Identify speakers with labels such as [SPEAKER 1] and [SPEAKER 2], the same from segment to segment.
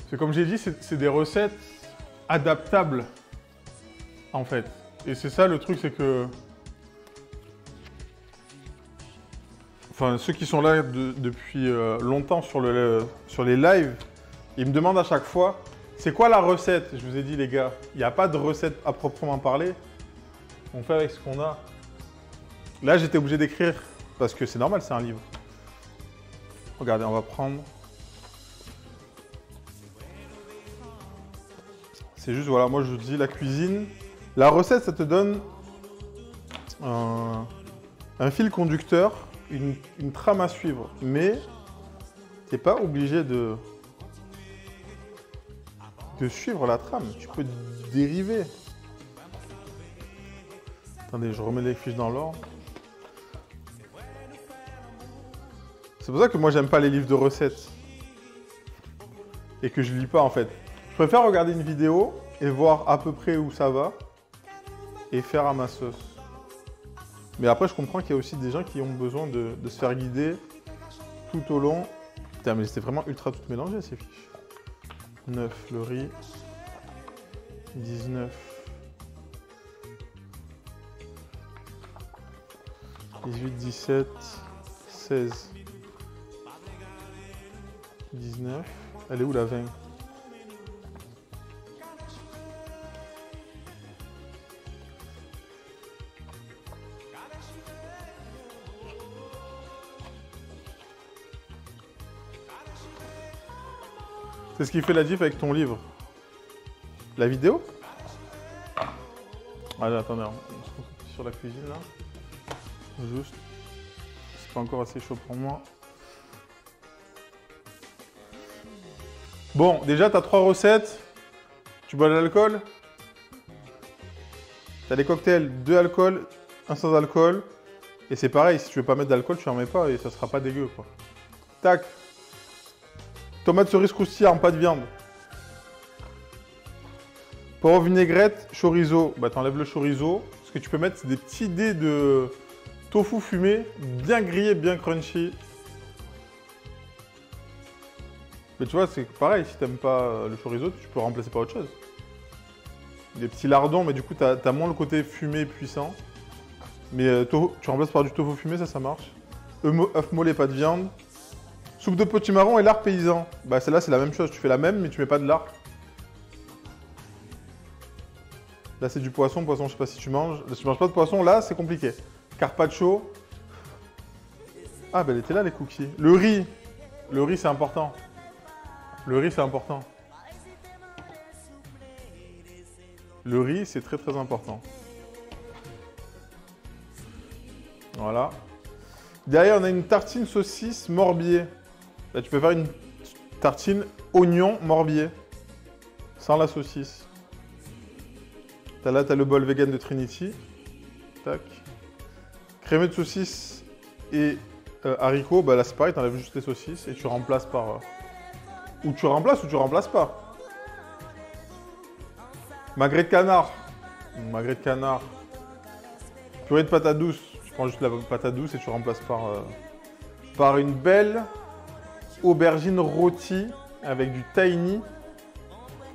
[SPEAKER 1] C'est comme j'ai dit, c'est des recettes adaptables, en fait. Et c'est ça le truc, c'est que... Enfin, ceux qui sont là depuis longtemps sur les lives, ils me demandent à chaque fois, c'est quoi la recette? Je vous ai dit, les gars, il n'y a pas de recette à proprement parler. On fait avec ce qu'on a. Là, j'étais obligé d'écrire, parce que c'est normal, c'est un livre. Regardez, on va prendre... C'est juste, voilà, moi je vous dis, la cuisine. La recette, ça te donne un fil conducteur, une trame à suivre. Mais tu n'es pas obligé de suivre la trame. Tu peux dériver. Attendez, je remets les fiches dans l'ordre. C'est pour ça que moi, j'aime pas les livres de recettes. Et que je lis pas, en fait. Je préfère regarder une vidéo et voir à peu près où ça va et faire à ma sauce. Mais après, je comprends qu'il y a aussi des gens qui ont besoin de se faire guider tout au long. Putain, mais c'était vraiment ultra tout mélangé, ces fiches. 9, le riz. 19. 18, 17, 16. 19. Elle est où la 20? C'est ce qui fait la diff avec ton livre. La vidéo? Allez, attendez, on se concentre sur la cuisine là. Juste. C'est pas encore assez chaud pour moi. Bon, déjà, tu as 3 recettes. Tu bois de l'alcool. Tu as des cocktails, 2 alcools, 1 sans alcool. Et c'est pareil, si tu veux pas mettre d'alcool, tu en mets pas et ça sera pas dégueu, quoi. Tac. Tomate cerise croustillante, pas de viande. Poivre vinaigrette, chorizo. Bah, t'enlèves le chorizo. Ce que tu peux mettre, c'est des petits dés de tofu fumé, bien grillé, bien crunchy. Mais tu vois, c'est pareil, si t'aimes pas le chorizo, tu peux remplacer par autre chose. Des petits lardons, mais du coup, t'as moins le côté fumé puissant. Mais tu remplaces par du tofu fumé, ça marche. Œuf mollet, pas de viande. Soupe de potimarron et lard paysan. Bah celle-là, c'est la même chose. Tu fais la même, mais tu mets pas de lard. Là, c'est du poisson. Poisson, je sais pas si tu manges. Si tu manges pas de poisson, là, c'est compliqué. Carpaccio. Ah, bah elle était là, les cookies. Le riz. Le riz, c'est important. Le riz, c'est important. Le riz, c'est très, très important. Voilà. Derrière, on a une tartine saucisse morbier. Là, tu peux faire une tartine oignon morbier. Sans la saucisse. Là, tu as le bol vegan de Trinity. Tac. Crémeux de saucisse et haricots. Bah, là, c'est pareil, tu enlèves juste les saucisses et tu remplaces par... Ou tu remplaces ou tu remplaces pas. Magret de canard. Magret de canard. Purée de patate douce. Tu prends juste la patate douce et tu remplaces par une belle aubergine rôtie avec du tahini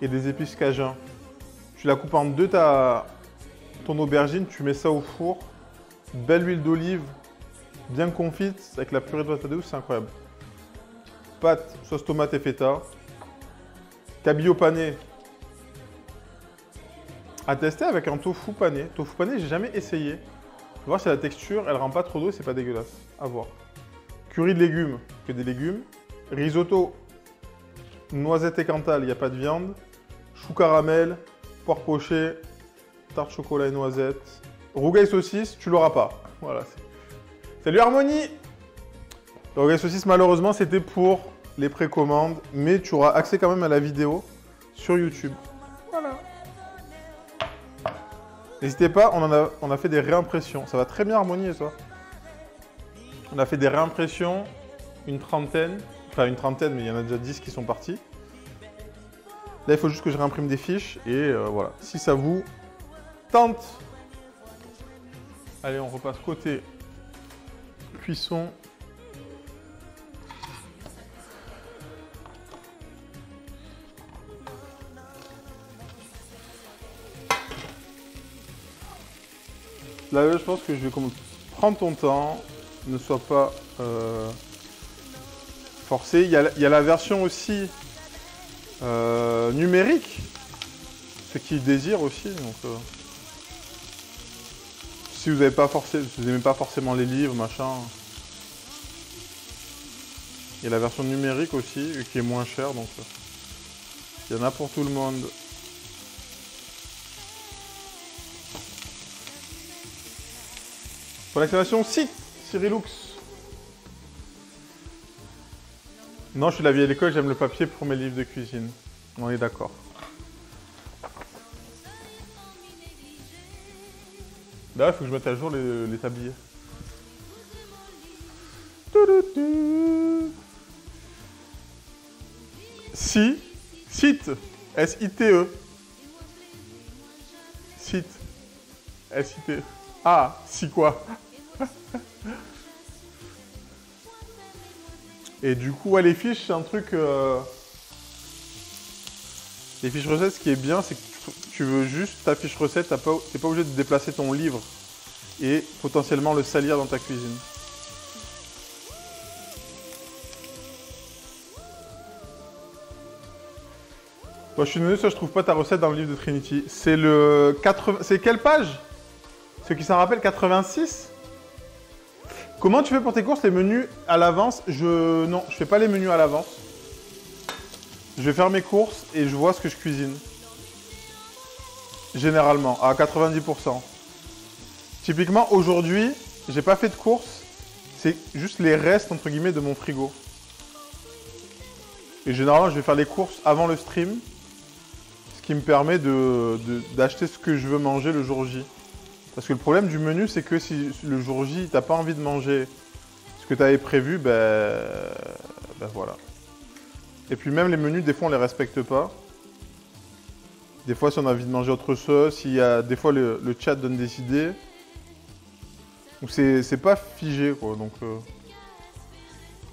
[SPEAKER 1] et des épices cajun. Tu la coupes en deux, ton aubergine, tu mets ça au four. Belle huile d'olive, bien confite, avec la purée de patate douce, c'est incroyable. Pâte, sauce tomate et feta. Cabillaud pané. À tester avec un tofu pané. Tofu pané, j'ai jamais essayé. Je vais voir si la texture, elle rend pas trop d'eau et c'est pas dégueulasse. À voir. Curry de légumes, que des légumes. Risotto, noisette et cantal, il n'y a pas de viande. Chou caramel, poire pochée, tarte chocolat et noisette. Rougail saucisse, tu l'auras pas. Voilà. Salut Harmonie! Le rougail saucisse, malheureusement, c'était pour les précommandes, mais tu auras accès quand même à la vidéo sur YouTube. Voilà. N'hésitez pas, on a fait des réimpressions. Ça va très bien, Harmonie, et toi? On a fait des réimpressions, une trentaine. Enfin, une trentaine, mais il y en a déjà 10 qui sont partis. Là, il faut juste que je réimprime des fiches. Et voilà, si ça vous tente. Allez, on repasse côté cuisson. Là, je pense que je vais prendre ton temps, ne sois pas forcé. Il y a la version aussi numérique, ceux qui désirent aussi. Donc, si vous n'aimez pas forcément les livres, machin. Il y a la version numérique aussi, qui est moins chère, donc il y en a pour tout le monde. Pour l'exclamation site, Cyrilux. Non, je suis de la vieille école, j'aime le papier pour mes livres de cuisine. On est d'accord. Là, il faut que je mette à jour les tabliers. Site, S-I-T-E. Site, S-I-T-E. Ah, si quoi. Et du coup, ouais, les fiches, c'est un truc... Les fiches recettes, ce qui est bien, c'est que tu veux juste ta fiche recette, t'es pas obligé de déplacer ton livre et potentiellement le salir dans ta cuisine. Bon, je suis désolé, ça, je trouve pas ta recette dans le livre de Trinity. C'est le 80... C'est quelle page? Ceux qui s'en rappellent, 86? Comment tu fais pour tes courses, les menus à l'avance? Non, je fais pas les menus à l'avance. Je vais faire mes courses et je vois ce que je cuisine. Généralement, à 90%. Typiquement, aujourd'hui, j'ai pas fait de courses. C'est juste les restes, entre guillemets, de mon frigo. Et généralement, je vais faire les courses avant le stream. Ce qui me permet d'acheter ce que je veux manger le jour J. Parce que le problème du menu, c'est que si le jour J, t'as pas envie de manger ce que tu avais prévu, ben voilà. Et puis même les menus, des fois, on les respecte pas. Des fois, si on a envie de manger autre chose, des fois, le chat donne des idées. Donc, c'est pas figé, quoi. Donc,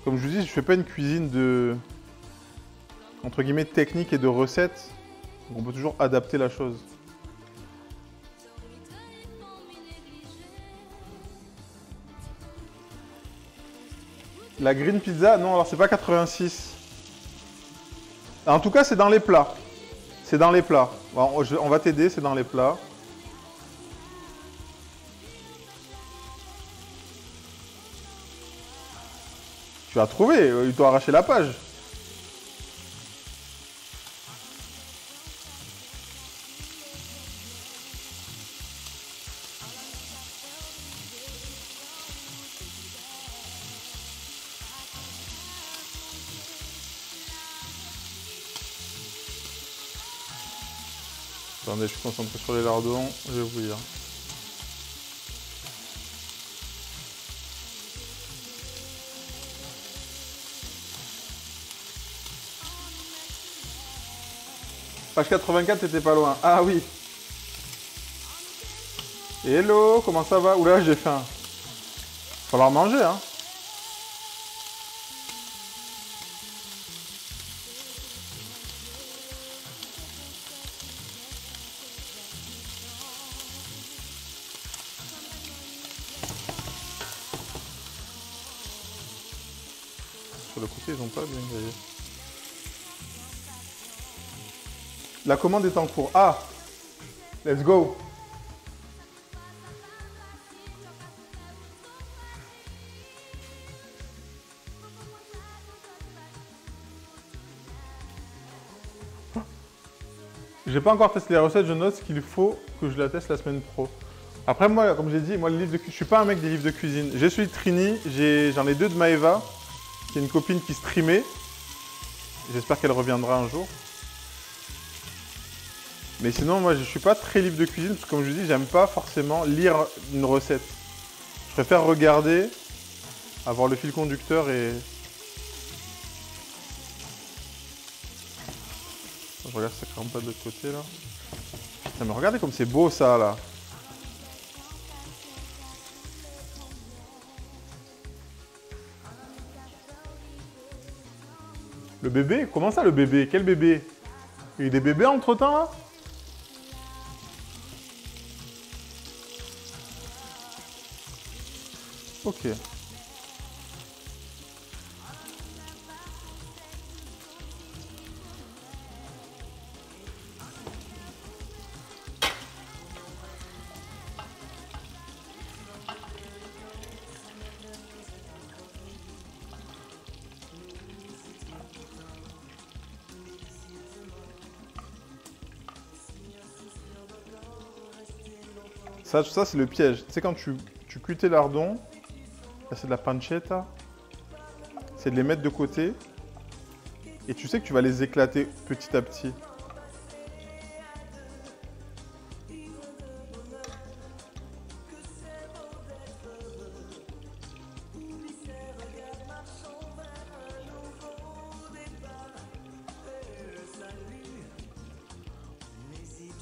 [SPEAKER 1] comme je vous dis, je fais pas une cuisine de... entre guillemets, technique et de recettes. Donc, on peut toujours adapter la chose. La green pizza, non, alors c'est pas 86. En tout cas, c'est dans les plats. C'est dans les plats. Bon, on va t'aider, c'est dans les plats. Tu as trouvé, il t'a arraché la page. Attendez, je suis concentré sur les lardons, je vais vous dire. Page 84, t'étais pas loin. Ah oui. Hello, comment ça va? Oula, j'ai faim. Falloir manger, hein. Sur le côté, ils ont pas bien grillé. La commande est en cours. Ah! Let's go! J'ai pas encore testé les recettes, je note qu'il faut que je la teste la semaine pro. Après, moi, comme j'ai dit, moi, le livre de cuisine, je suis pas un mec des livres de cuisine. J'ai celui de Trini, j'en ai deux de Maeva, qui est une copine qui streamait. J'espère qu'elle reviendra un jour. Mais sinon, moi, je suis pas très livre de cuisine, parce que comme je vous dis, j'aime pas forcément lire une recette. Je préfère regarder, avoir le fil conducteur et... Je regarde si ça crame pas de l'autre côté, là. Putain, mais regardez comme c'est beau, ça, là. Le bébé? Comment ça, le bébé? Quel bébé? Il y a eu des bébés entre-temps, là? Ok. Ça c'est le piège. Tu sais, quand tu cuis tes lardons, là c'est de la pancetta, c'est de les mettre de côté. Et tu sais que tu vas les éclater petit à petit.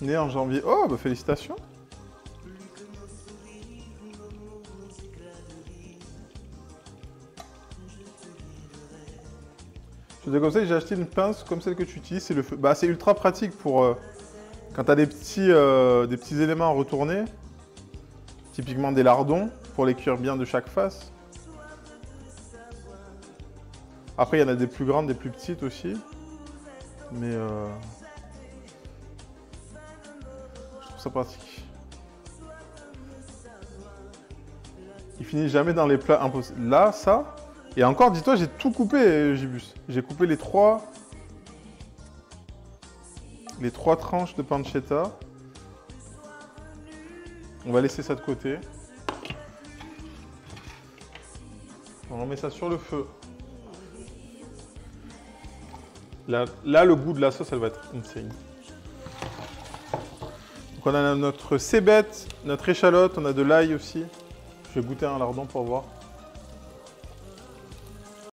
[SPEAKER 1] Né en janvier. Oh, bah félicitations. Je te conseille, j'ai acheté une pince comme celle que tu utilises, c'est le feu. Bah, c'est ultra pratique pour quand tu as des petits éléments à retourner. Typiquement des lardons, pour les cuire bien de chaque face. Après, il y en a des plus grandes, des plus petites aussi. Mais je trouve ça pratique. Il finit jamais dans les plats impossibles. Là, ça. Et encore, dis-toi, j'ai tout coupé, Gibus. J'ai coupé les trois tranches de pancetta. On va laisser ça de côté. On remet ça sur le feu. Là, le goût de la sauce, elle va être insane. Donc on a notre cébette, notre échalote, on a de l'ail aussi. Je vais goûter un lardon pour voir.